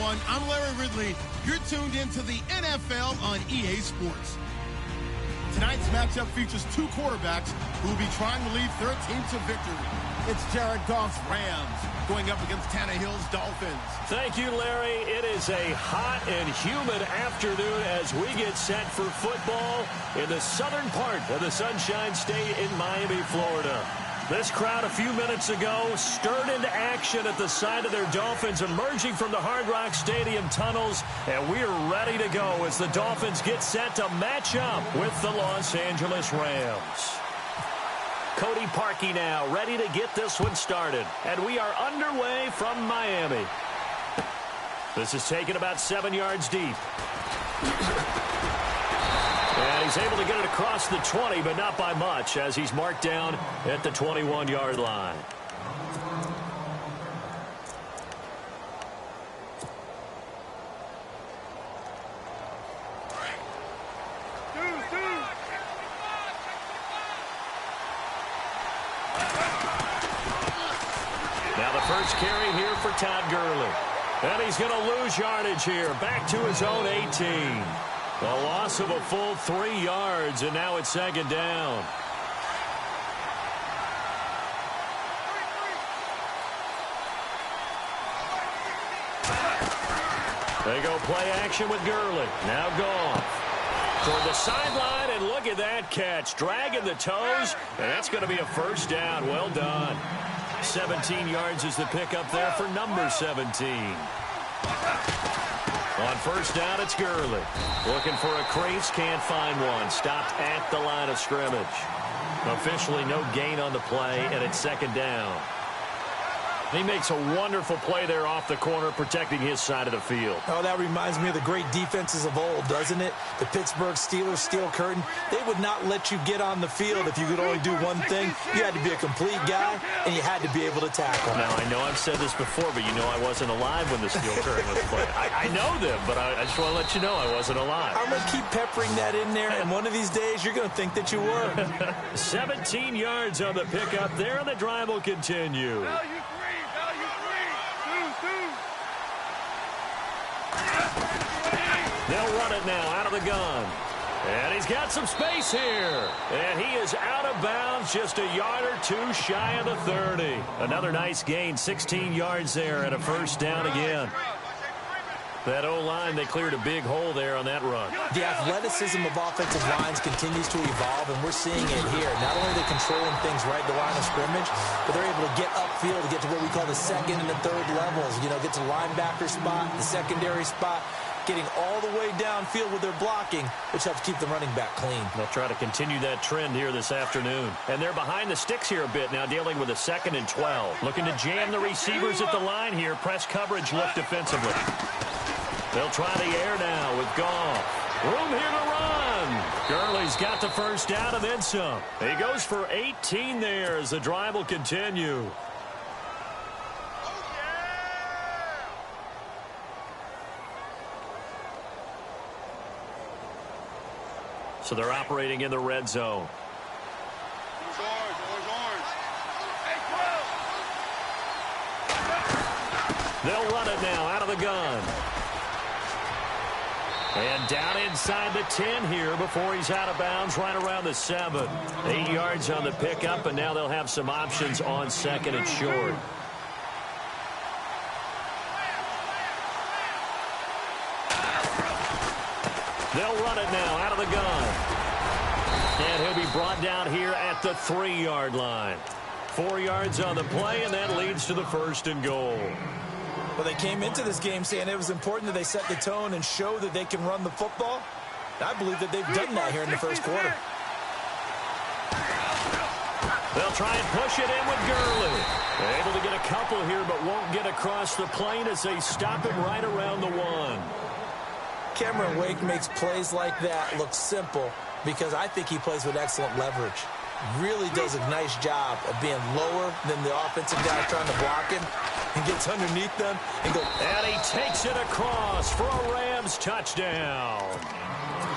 everyone. I'm Larry Ridley. You're tuned into the NFL on EA Sports. Tonight's matchup features two quarterbacks who will be trying to lead their team to victory. It's Jared Goff's Rams going up against Tannehill's Dolphins. Thank you, Larry. It is a hot and humid afternoon as we get set for football in the southern part of the Sunshine State in Miami, Florida. This crowd a few minutes ago stirred into action at the side of their Dolphins emerging from the Hard Rock Stadium tunnels, and we are ready to go as the Dolphins get set to match up with the Los Angeles Rams. Cody Parkey now ready to get this one started, and we are underway from Miami. This is taken about 7 yards deep. And he's able to get it across the 20, but not by much, as he's marked down at the 21-yard line. Now the first carry here for Todd Gurley. And he's going to lose yardage here, back to his own 18. A loss of a full 3 yards, and now it's second down. They go play action with Gurley. Now Goff toward the sideline, and look at that catch. Dragging the toes, and that's going to be a first down. Well done. 17 yards is the pickup there for number 17. On first down, it's Gurley. Looking for a crease, can't find one. Stopped at the line of scrimmage. Officially no gain on the play, and it's second down. He makes a wonderful play there off the corner, protecting his side of the field. Oh, that reminds me of the great defenses of old, doesn't it? The Pittsburgh Steelers, Steel Curtain, they would not let you get on the field if you could only do one thing. You had to be a complete guy, and you had to be able to tackle. Now, I know I've said this before, but you know I wasn't alive when the Steel Curtain was played. I know them, but I just want to let you know I wasn't alive. I'm going to keep peppering that in there, and one of these days you're going to think that you were. 17 yards on the pickup there, and the drive will continue. They'll run it now out of the gun. And he's got some space here. And he is out of bounds, just a yard or two shy of the 30. Another nice gain, 16 yards there, and a first down again. That O-line, they cleared a big hole there on that run. The athleticism of offensive lines continues to evolve, and we're seeing it here. Not only are they controlling things right at the line of scrimmage, but they're able to get upfield to get to what we call the second and the third levels. You know, get to the linebacker spot, the secondary spot, getting all the way downfield with their blocking, which helps keep the running back clean. They'll try to continue that trend here this afternoon. And they're behind the sticks here a bit now, dealing with a 2nd and 12. Looking to jam the receivers at the line here. Press coverage look defensively. They'll try the air now with Goff. Room here to run. Gurley's got the first down and then some. He goes for 18 there as the drive will continue. So they're operating in the red zone. They'll run it now out of the gun. And down inside the 10 here before he's out of bounds, right around the 7. 8 yards on the pickup, and now they'll have some options on 2nd and short. They'll run it now out of the gun. And he'll be brought down here at the 3-yard line. 4 yards on the play, and that leads to the 1st and goal. Well, they came into this game saying it was important that they set the tone and show that they can run the football. I believe that they've done that here in the first quarter. They'll try and push it in with Gurley. They're able to get a couple here, but won't get across the plane as they stop him right around the 1. Cameron Wake makes plays like that look simple because I think he plays with excellent leverage. Really does a nice job of being lower than the offensive guy trying to block him. He gets underneath them and goes. And he takes it across for a Rams touchdown.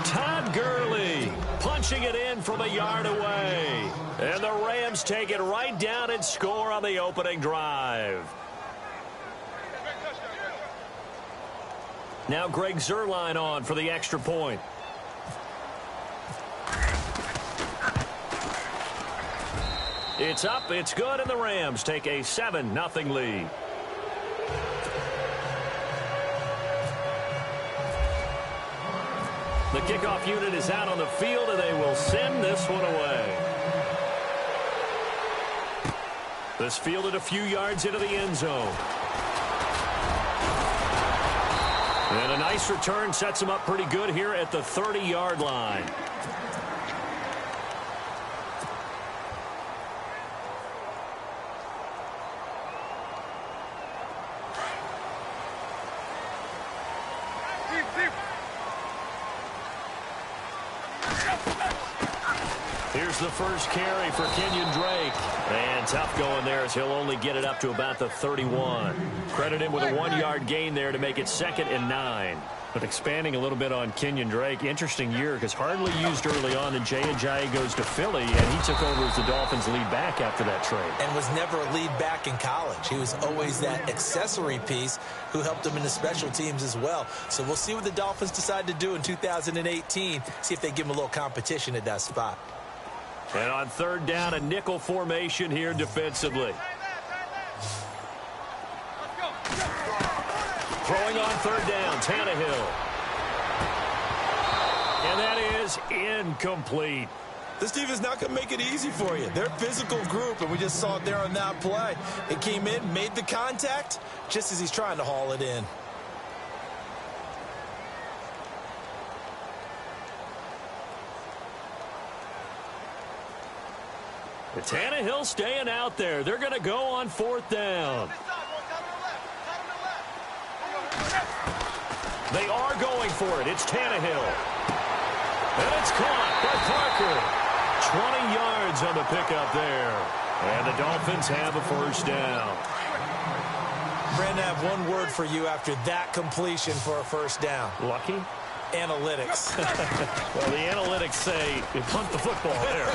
Todd Gurley punching it in from a yard away. And the Rams take it right down and score on the opening drive. Now Greg Zuerlein on for the extra point. It's up, it's good, and the Rams take a 7-0 lead. The kickoff unit is out on the field, and they will send this one away. This fielded a few yards into the end zone. And a nice return sets him up pretty good here at the 30-yard line. Here's the first carry for Kenyon Drake. And tough going there as he'll only get it up to about the 31. Credit him with a 1-yard gain there to make it 2nd and 9. But expanding a little bit on Kenyon Drake, interesting year because hardly used early on. Then Jay Ajayi goes to Philly, and he took over as the Dolphins' lead back after that trade. And was never a lead back in college. He was always that accessory piece who helped him in the special teams as well. So we'll see what the Dolphins decide to do in 2018, see if they give him a little competition at that spot. And on 3rd down, a nickel formation here defensively. Throwing on 3rd down, Tannehill. And that is incomplete. This defense is not going to make it easy for you. They're a physical group, and we just saw it there on that play. It came in, made the contact, just as he's trying to haul it in. Tannehill staying out there. They're going to go on 4th down. They are going for it. It's Tannehill. And it's caught by Parker. 20 yards on the pickup there. And the Dolphins have a 1st down. Brandon, I have one word for you after that completion for a 1st down. Lucky? Analytics. Well, the analytics say you punt the football there.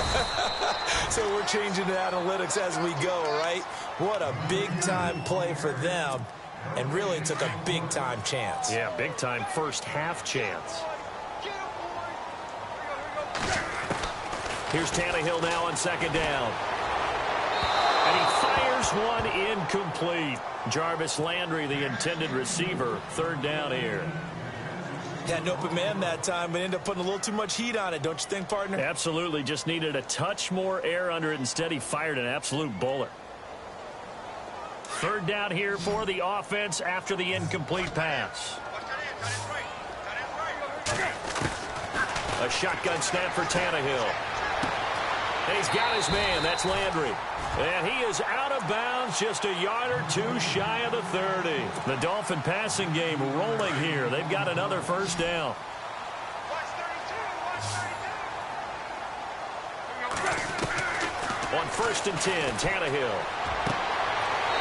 So we're changing to analytics as we go, right? What a big-time play for them. And really took a big-time chance. Yeah, big-time first-half chance. Here's Tannehill now on 2nd down. And he fires one incomplete. Jarvis Landry, the intended receiver. 3rd down here. Had an open man that time, but ended up putting a little too much heat on it, don't you think, partner? Absolutely. Just needed a touch more air under it. Instead, he fired an absolute bullet. 3rd down here for the offense after the incomplete pass. A shotgun snap for Tannehill. And he's got his man. That's Landry. And he is out of bounds, just a yard or two shy of the 30. The Dolphin passing game rolling here. They've got another 1st down. On 1st and 10, Tannehill.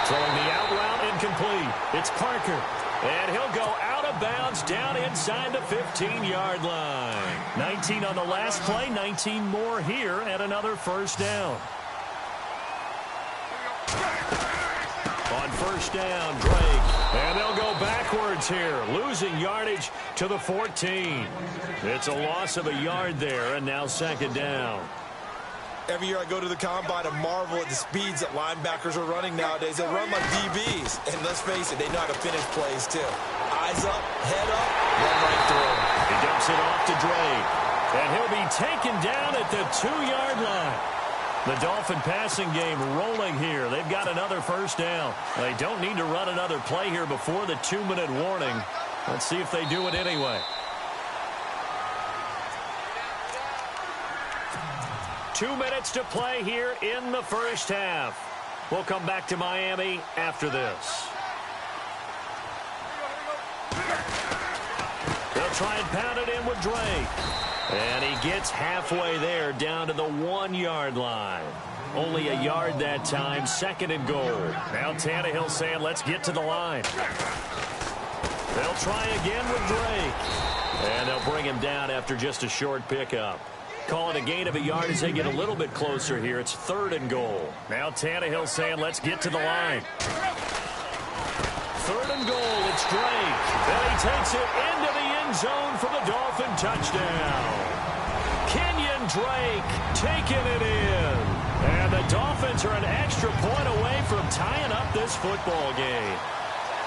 Throwing the out route incomplete. It's Parker. And he'll go out of bounds down inside the 15-yard line. 19 on the last play, 19 more here at another 1st down. On 1st down, Drake. And they'll go backwards here, losing yardage to the 14. It's a loss of a yard there, and now 2nd down. Every year I go to the combine and marvel at the speeds that linebackers are running nowadays. They run like DBs. And let's face it, they know how to finish plays, too. Eyes up, head up, run right through. He dumps it off to Drake. And he'll be taken down at the 2-yard line. The Dolphin passing game rolling here. They've got another 1st down. They don't need to run another play here before the 2-minute warning. Let's see if they do it anyway. 2 minutes to play here in the 1st half. We'll come back to Miami after this. They'll try and pound it in with Drake. And he gets halfway there down to the 1-yard line. Only a yard that time, 2nd and goal. Now Tannehill saying, let's get to the line. They'll try again with Drake. And they'll bring him down after just a short pickup. Call it a gain of a yard as they get a little bit closer here. It's 3rd and goal. Now Tannehill saying, let's get to the line. 3rd and goal. It's Drake. And he takes it into the end zone for the Dolphin touchdown. Kenyon Drake taking it in. And the Dolphins are an extra point away from tying up this football game.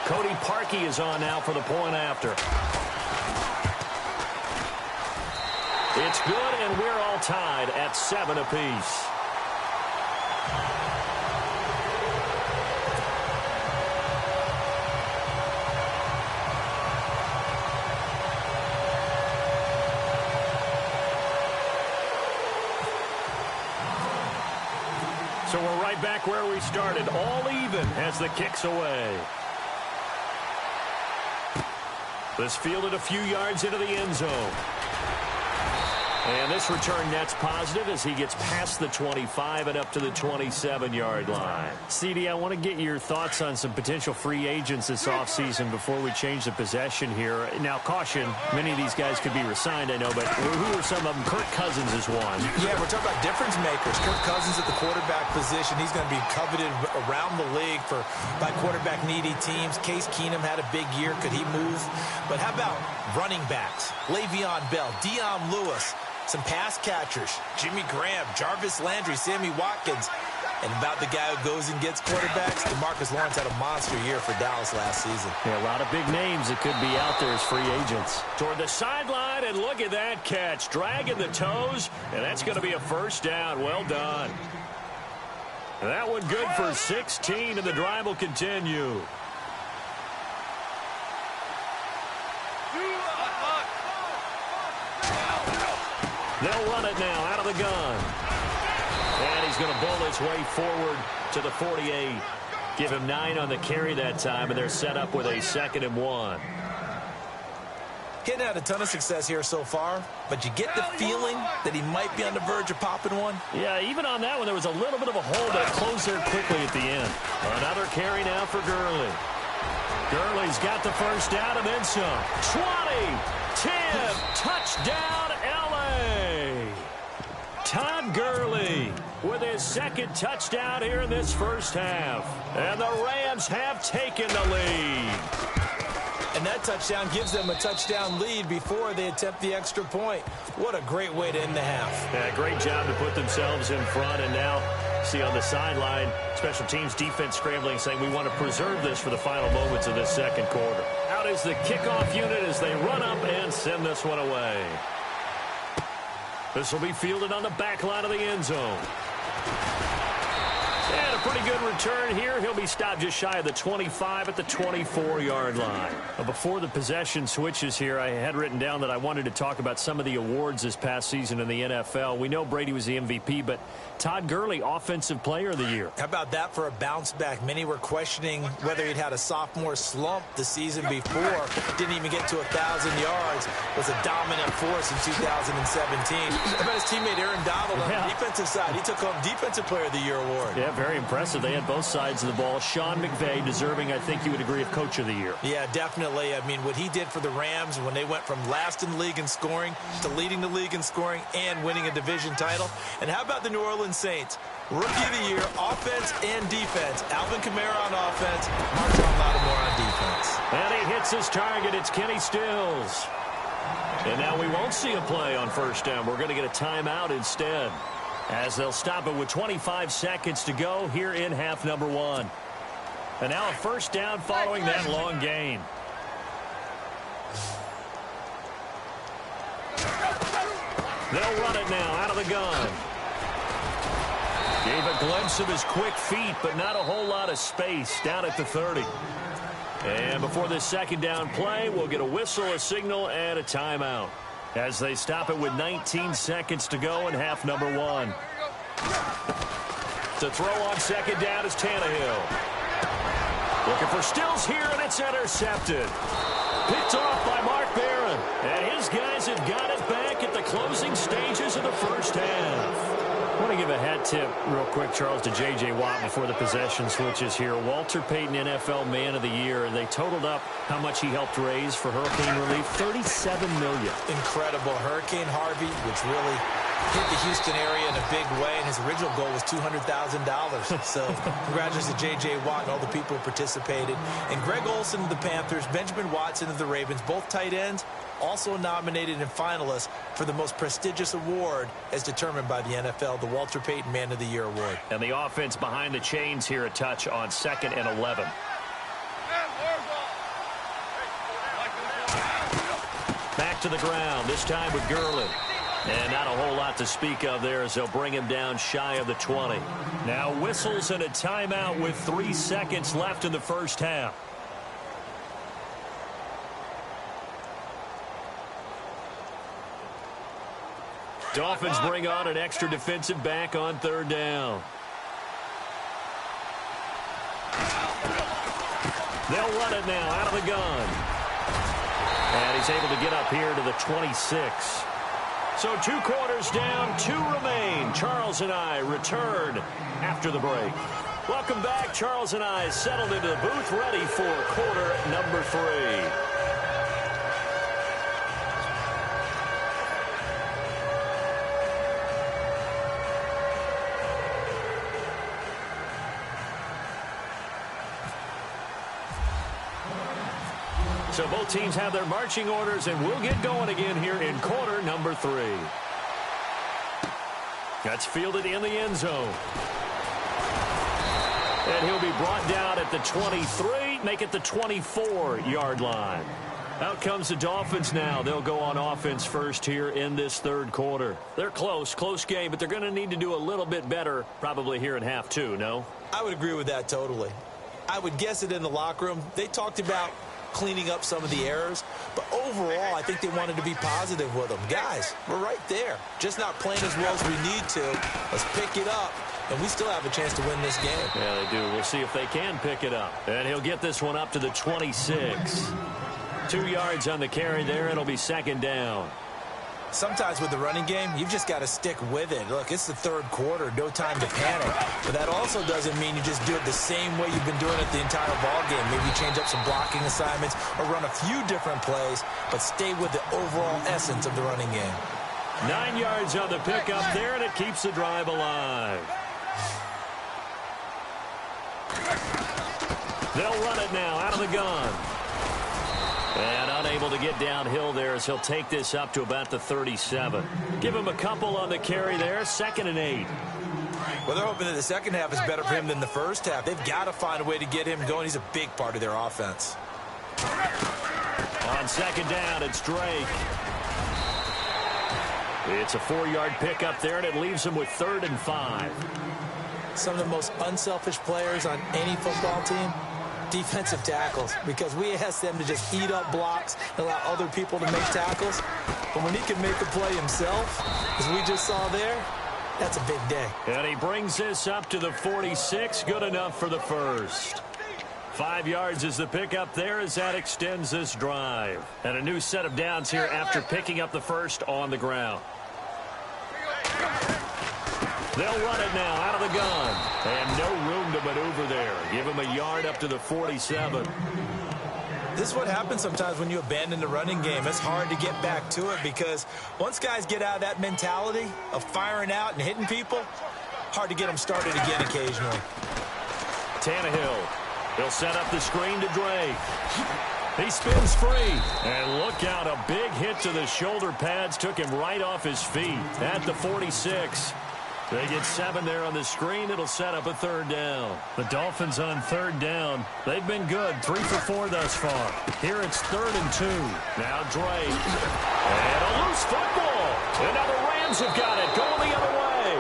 Cody Parkey is on now for the point after. It's good, and we're all tied at 7 apiece. So we're right back where we started, all even as the kick's away. This fielded a few yards into the end zone. And this return net's positive as he gets past the 25 and up to the 27-yard line. CD, I want to get your thoughts on some potential free agents this offseason before we change the possession here. Now, caution, many of these guys could be re-signed, I know, but who are some of them? Kirk Cousins is one. Yeah, we're talking about difference makers. Kirk Cousins at the quarterback position. He's going to be coveted around the league by quarterback-needy teams. Case Keenum had a big year. Could he move? But how about running backs? Le'Veon Bell, Dion Lewis. Some pass catchers, Jimmy Graham, Jarvis Landry, Sammy Watkins. And about the guy who goes and gets quarterbacks, DeMarcus Lawrence had a monster year for Dallas last season. Yeah, a lot of big names that could be out there as free agents. Toward the sideline, and look at that catch. Dragging the toes, and that's going to be a first down. Well done. And that one good for 16, and the drive will continue. They'll run it now out of the gun. And he's going to bowl his way forward to the 48. Give him 9 on the carry that time, and they're set up with a 2nd and 1. Hitting had a ton of success here so far, but you get the feeling that he might be on the verge of popping one. Yeah, even on that one, there was a little bit of a hole that closed there quickly at the end. Another carry now for Gurley. Gurley's got the first down and then some. 20, 10, touchdown, L.A. Todd Gurley with his 2nd touchdown here in this first half. And the Rams have taken the lead. And that touchdown gives them a touchdown lead before they attempt the extra point. What a great way to end the half. Yeah, great job to put themselves in front. And now, see on the sideline, special teams defense scrambling, saying we want to preserve this for the final moments of this 2nd quarter. Out is the kickoff unit as they run up and send this one away. This will be fielded on the back line of the end zone. And a pretty good return here. He'll be stopped just shy of the 25 at the 24-yard line. Before the possession switches here, I had written down that I wanted to talk about some of the awards this past season in the NFL. We know Brady was the MVP, but Todd Gurley, Offensive Player of the Year. How about that for a bounce back? Many were questioning whether he'd had a sophomore slump the season before. Didn't even get to 1,000 yards. Was a dominant force in 2017. How about his teammate Aaron Donald on the defensive side? He took home Defensive Player of the Year award. Yeah, very impressive. They had both sides of the ball. Sean McVay deserving, I think you would agree, of Coach of the Year. Yeah, definitely. I mean, what he did for the Rams when they went from last in the league in scoring to leading the league in scoring and winning a division title. And how about the New Orleans Saints? Rookie of the Year, offense and defense. Alvin Kamara on offense, Marshon Lattimore on defense. And he hits his target. It's Kenny Stills. And now we won't see a play on first down. We're going to get a timeout instead, as they'll stop it with 25 seconds to go here in half number 1. And now a first down following that long gain. They'll run it now out of the gun. Gave a glimpse of his quick feet, but not a whole lot of space down at the 30. And before this 2nd down play, we'll get a whistle, a signal, and a timeout, as they stop it with 19 seconds to go in half number 1. To throw on 2nd down is Tannehill. Looking for Stills here, and it's intercepted. Picked off by Mark Barron. And his guys have got it back at the closing stages of the first half. I want to give a hat tip real quick, Charles, to J.J. Watt before the possession switches here. Walter Payton, NFL Man of the Year. They totaled up how much he helped raise for hurricane relief, $37 million. Incredible. Hurricane Harvey, which really hit the Houston area in a big way, and his original goal was $200,000. So congratulations to J.J. Watt and all the people who participated. And Greg Olsen of the Panthers, Benjamin Watson of the Ravens, both tight ends, also nominated and finalists for the most prestigious award as determined by the NFL, the Walter Payton Man of the Year Award. And the offense behind the chains here a touch on 2nd and 11. Back to the ground, this time with Gurley. And not a whole lot to speak of there as they'll bring him down shy of the 20. Now whistles and a timeout with 3 seconds left in the first half. Dolphins bring on an extra defensive back on 3rd down. They'll run it now out of the gun. And he's able to get up here to the 26. So 2 quarters down, 2 remain. Charles and I return after the break. Welcome back. Charles and I settled into the booth ready for quarter number 3. So both teams have their marching orders, and we'll get going again here in quarter number 3. That's fielded in the end zone. And he'll be brought down at the 23, make it the 24-yard line. Out comes the Dolphins now. They'll go on offense first here in this 3rd quarter. They're close game, but they're going to need to do a little bit better probably here in half 2, no? I would agree with that totally. I would guess it in the locker room. They talked about cleaning up some of the errors, but overall I think they wanted to be positive with them. Guys, we're right there, just not playing as well as we need to. Let's pick it up, and we still have a chance to win this game. Yeah, they do. We'll see if they can pick it up, and he'll get this one up to the 26. 2 yards on the carry there. It'll be 2nd down. Sometimes with the running game, you've just got to stick with it. Look, it's the 3rd quarter, no time to panic. But that also doesn't mean you just do it the same way you've been doing it the entire ball game. Maybe change up some blocking assignments or run a few different plays, but stay with the overall essence of the running game. 9 yards on the pickup there, and it keeps the drive alive. They'll run it now out of the gun. And unable to get downhill there as he'll take this up to about the 37. Give him a couple on the carry there. 2nd and 8. Well, they're hoping that the second half is better for him than the first half. They've got to find a way to get him going. He's a big part of their offense. On 2nd down, it's Drake. It's a 4-yard pickup there, and it leaves him with 3rd and 5. Some of the most unselfish players on any football team, defensive tackles, because we ask them to just eat up blocks and allow other people to make tackles. But when he can make a play himself, as we just saw there, that's a big day. And he brings this up to the 46. Good enough for the first. 5 yards is the pickup there as that extends this drive. And a new set of downs here after picking up the first on the ground. They'll run it now out of the gun. And no room to maneuver there. Give him a yard up to the 47. This is what happens sometimes when you abandon the running game. It's hard to get back to it because once guys get out of that mentality of firing out and hitting people, hard to get them started again occasionally. Tannehill. He'll set up the screen to Drake. He spins free. And look out, a big hit to the shoulder pads. Took him right off his feet at the 46. They get 7 there on the screen. It'll set up a 3rd down. The Dolphins on 3rd down. They've been good. 3 for 4 thus far. Here it's 3rd and 2. Now Drake. And a loose football. And now the Rams have got it. Going the other way.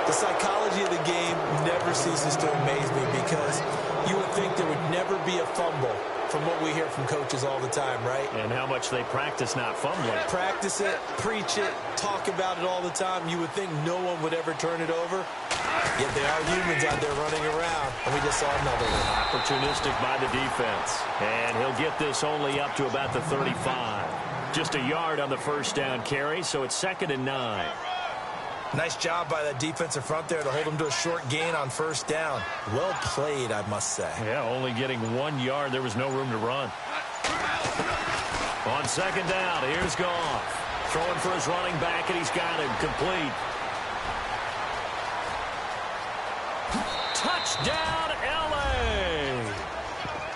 The psychology of the game never ceases to amaze me because you would think there would never be a fumble from what we hear from coaches all the time, right? And how much they practice not fumbling. Practice it, preach it, talk about it all the time. You would think no one would ever turn it over. Yet there are humans out there running around, and we just saw another one. Opportunistic by the defense. And he'll get this only up to about the 35. Just a yard on the first down carry, so it's 2nd and 9. Nice job by that defensive front there to hold them to a short gain on first down. Well played, I must say. Yeah, only getting 1 yard. There was no room to run. On 2nd down, here's Goff. Throwing for his running back, and he's got him complete. Touchdown, L.A.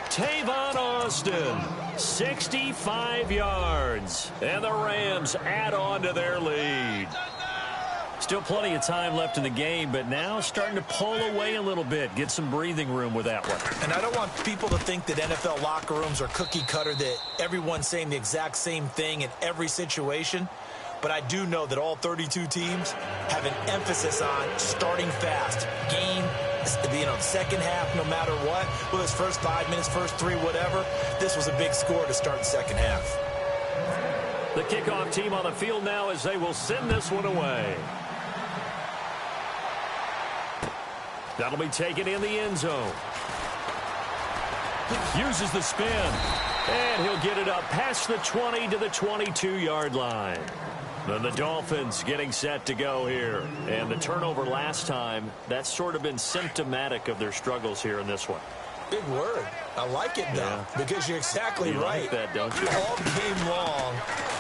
Tavon Austin, 65 yards. And the Rams add on to their lead. Still plenty of time left in the game, but now starting to pull away a little bit. Get some breathing room with that one. And I don't want people to think that NFL locker rooms are cookie cutter, that everyone's saying the exact same thing in every situation. But I do know that all 32 teams have an emphasis on starting fast. Game, second half, no matter what. Whether it's first 5 minutes, first 3, whatever. This was a big score to start the second half. The kickoff team on the field now as they will send this one away. That'll be taken in the end zone. Uses the spin. And he'll get it up past the 20 to the 22-yard line. Then the Dolphins getting set to go here. And the turnover last time, that's sort of been symptomatic of their struggles here in this one. Big word. I like it, though, because you're exactly right. Like that, don't you? All game long,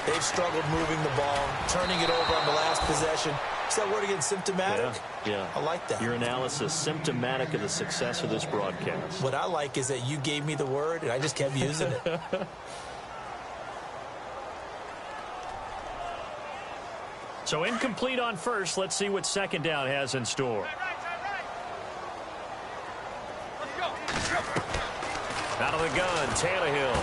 they've struggled moving the ball, turning it over on the last possession. Is that word again, symptomatic? Yeah. I like that. Your analysis, symptomatic of the success of this broadcast. What I like is that you gave me the word, and I just kept using it. So incomplete on first. Let's see what second down has in store. Out of the gun, Tannehill.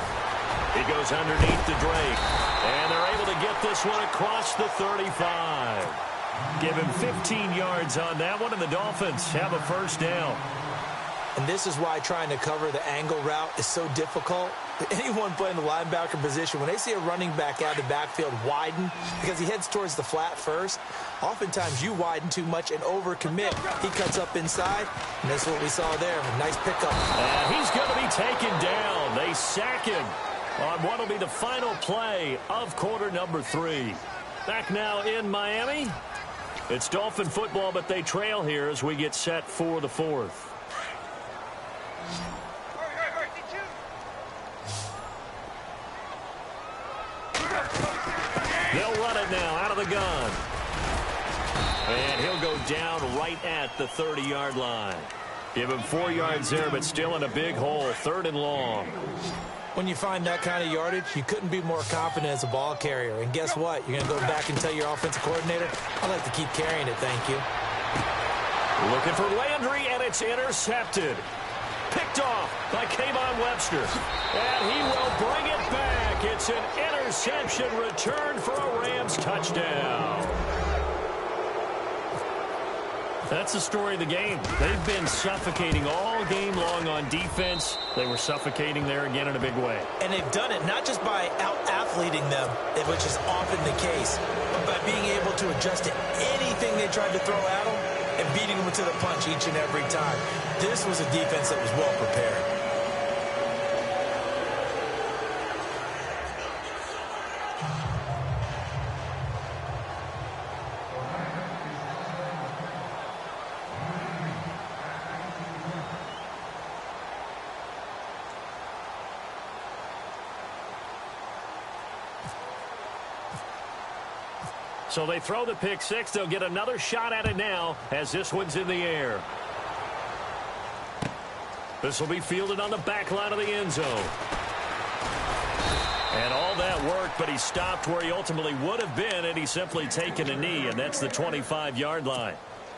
He goes underneath to Drake. And they're able to get this one across the 35. Give him 15 yards on that one, and the Dolphins have a first down. And this is why trying to cover the angle route is so difficult. Anyone playing the linebacker position, when they see a running back out of the backfield widen because he heads towards the flat first, oftentimes you widen too much and overcommit. He cuts up inside, and that's what we saw there. A nice pickup. And he's going to be taken down. They sack him on what will be the final play of quarter number 3. Back now in Miami. It's Dolphin football, but they trail here as we get set for the 4th. They'll run it now out of the gun. And he'll go down right at the 30-yard line. Give him 4 yards there, but still in a big hole, 3rd and long. When you find that kind of yardage, you couldn't be more confident as a ball carrier. And guess what? You're going to go back and tell your offensive coordinator, I'd like to keep carrying it, thank you. Looking for Landry, and it's intercepted. Picked off by Kayvon Webster. And he will bring it back. It's an interception return for a Rams touchdown. That's the story of the game. They've been suffocating all game long on defense. They were suffocating there again in a big way. And they've done it not just by out-athleting them, which is often the case, but by being able to adjust to anything they tried to throw at them and beating them to the punch each and every time. This was a defense that was well prepared. So they throw the pick six. They'll get another shot at it now as this one's in the air. This will be fielded on the back line of the end zone. And all that work, but he stopped where he ultimately would have been, and he's simply taken a knee, and that's the 25-yard line.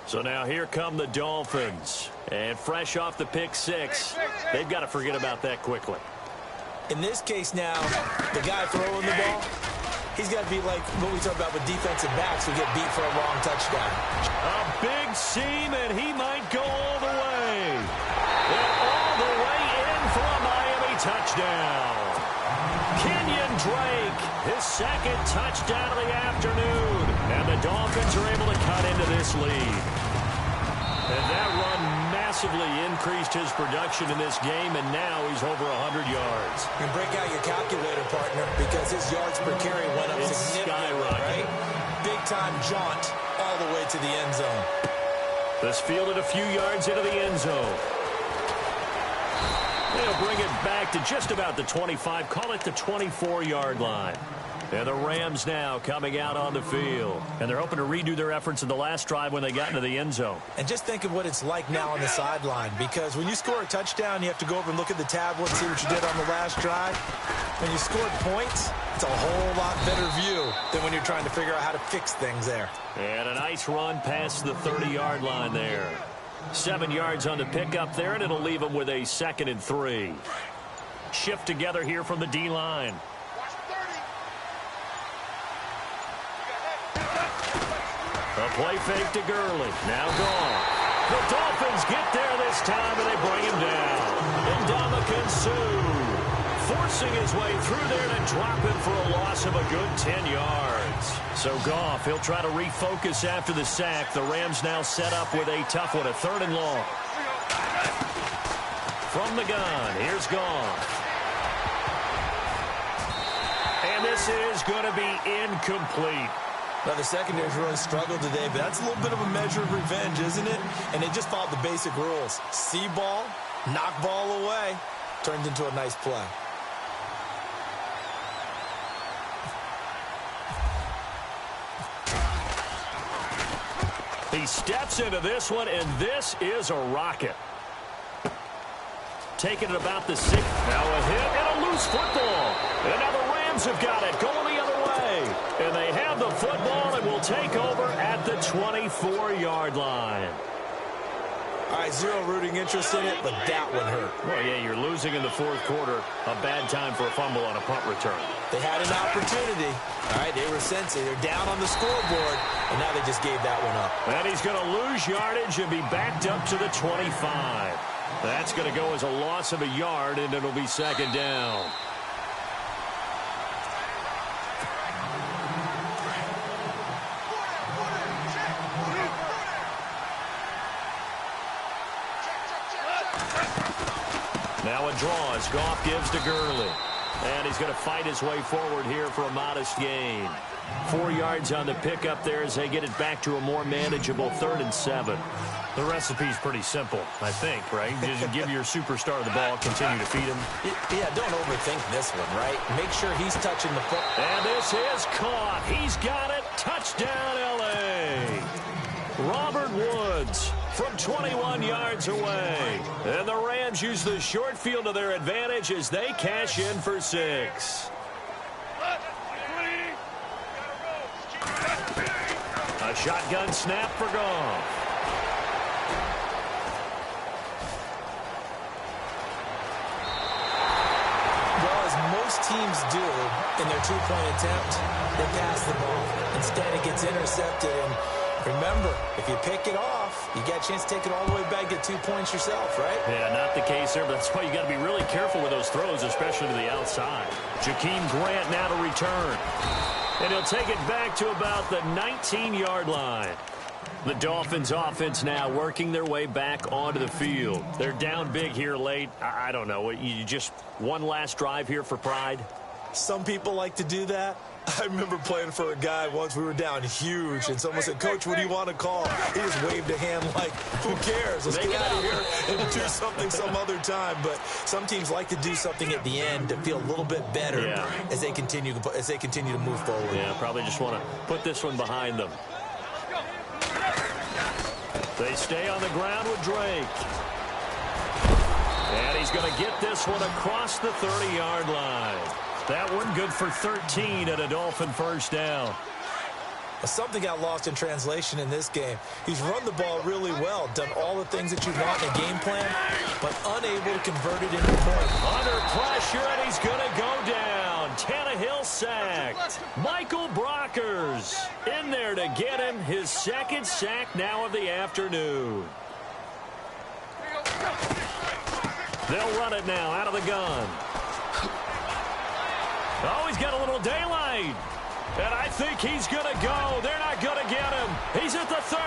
So now here come the Dolphins. And fresh off the pick six, they've got to forget about that quickly. In this case now, the guy throwing the ball, he's got to be like what we talk about with defensive backs who get beat for a long touchdown. A big seam, and he might go all the way. And all the way in for a Miami touchdown. Kenyon Drake, his second touchdown of the afternoon. And the Dolphins are able to cut into this lead. And that run massively increased his production in this game, and now he's over 100 yards. You can break out your calculator, partner, because his yards per carry went up significantly, right? Big-time jaunt all the way to the end zone. This fielded a few yards into the end zone. They'll bring it back to just about the 25. Call it the 24-yard line. And the Rams now coming out on the field. And they're hoping to redo their efforts in the last drive when they got into the end zone. And just think of what it's like now on the sideline. Because when you score a touchdown, you have to go over and look at the tablet and see what you did on the last drive. When you scored points, it's a whole lot better view than when you're trying to figure out how to fix things there. And a nice run past the 30-yard line there. 7 yards on the pickup there, and it'll leave them with a 2nd and 3. Shift together here from the D-line. A play fake to Gurley. Now gone. The Dolphins get there this time, and they bring him down. Ndamukong Suh forcing his way through there to drop him for a loss of a good 10 yards. So Goff, he'll try to refocus after the sack. The Rams now set up with a tough one, a 3rd and long. From the gun, here's Goff. And this is going to be incomplete. Now, the secondary's really struggled today, but that's a little bit of a measure of revenge, isn't it? And they just followed the basic rules. See ball, knock ball away. Turned into a nice play. He steps into this one, and this is a rocket. Taking it about the 6. Now a hit and a loose football. And now the Rams have got it going the other way. And they have the football and will take over at the 24-yard line. All right, zero rooting interest in it, but that one hurt. Well, yeah, you're losing in the 4th quarter. A bad time for a fumble on a punt return. They had an opportunity. All right, they were sensing. They're down on the scoreboard, and now they just gave that one up. And he's going to lose yardage and be backed up to the 25. That's going to go as a loss of a yard, and it'll be 2nd down. Now a draw as Goff gives to Gurley. And he's going to fight his way forward here for a modest gain. 4 yards on the pickup there as they get it back to a more manageable 3rd and 7. The recipe's pretty simple, I think, right? Just give your superstar the ball, continue to feed him. Yeah, don't overthink this one, right? Make sure he's touching the foot. And this is caught. He's got it. Touchdown, L.A. Robert Woods from 21 yards away. And the Rams use the short field to their advantage as they cash in for 6. A shotgun snap for Goff. Well, as most teams do in their 2-point attempt, they pass the ball. Instead, it gets intercepted. And remember, if you pick it off, you get a chance to take it all the way back, get 2 points yourself, right? Yeah, not the case there, but that's why you got to be really careful with those throws, especially to the outside. Jakeem Grant now to return. And he'll take it back to about the 19-yard line. The Dolphins offense now working their way back onto the field. They're down big here late. I don't know. You just one last drive here for pride? Some people like to do that. I remember playing for a guy once. We were down huge, and someone said, "Coach, what do you want to call?" He just waved a hand like, "Who cares? Let's get out of here and do something some other time." But some teams like to do something at the end to feel a little bit better as they continue to move forward. Yeah, probably just want to put this one behind them. They stay on the ground with Drake. And he's going to get this one across the 30-yard line. That one good for 13 and a Dolphin 1st down. Something got lost in translation in this game. He's run the ball really well, done all the things that you want in a game plan, but unable to convert it into points. Under pressure, and he's going to go down. Tannehill sacked. Michael Brockers in there to get him his 2nd sack now of the afternoon. They'll run it now out of the gun. Oh, he's got a little daylight. And I think he's going to go. They're not going to get him. He's at the 30.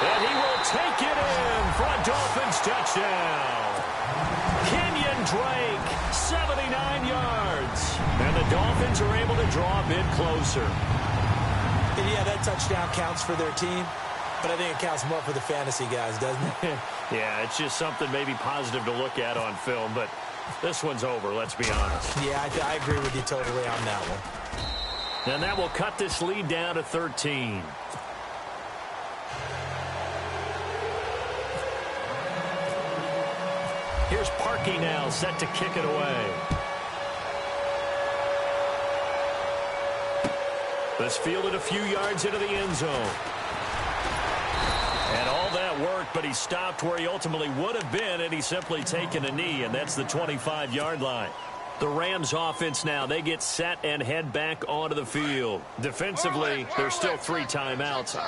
And he will take it in for a Dolphins touchdown. Kenyon Drake, 79 yards. And the Dolphins are able to draw a bit closer. And yeah, that touchdown counts for their team. But I think it counts more for the fantasy guys, doesn't it? Yeah, it's just something maybe positive to look at on film, but this one's over, let's be honest. Yeah, I agree with you totally on that one. And that will cut this lead down to 13. Here's Parkey now, set to kick it away. This fielded a few yards into the end zone. And all that worked, but he stopped where he ultimately would have been had he simply taken a knee, and that's the 25-yard line. The Rams offense now, they get set and head back onto the field. Defensively, there's still 3 timeouts.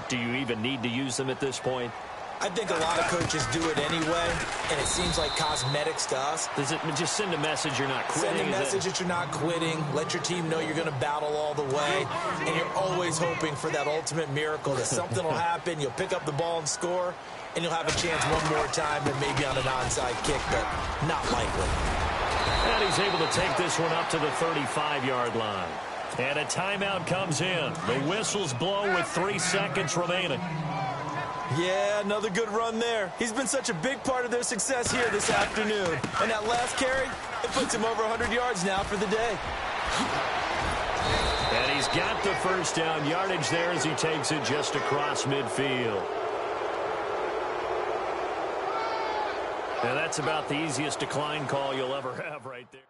Do you even need to use them at this point? I think a lot of coaches do it anyway, and it seems like cosmetics to us. Does it just send a message you're not quitting? Send a message that you're not quitting. Let your team know you're going to battle all the way, and you're always hoping for that ultimate miracle that something will happen, you'll pick up the ball and score, and you'll have a chance one more time and maybe on an onside kick, but not likely. And he's able to take this one up to the 35-yard line. And a timeout comes in. The whistles blow with 3 seconds remaining. Yeah, another good run there. He's been such a big part of their success here this afternoon. And that last carry, it puts him over 100 yards now for the day. And he's got the first down yardage there as he takes it just across midfield. And that's about the easiest decline call you'll ever have right there.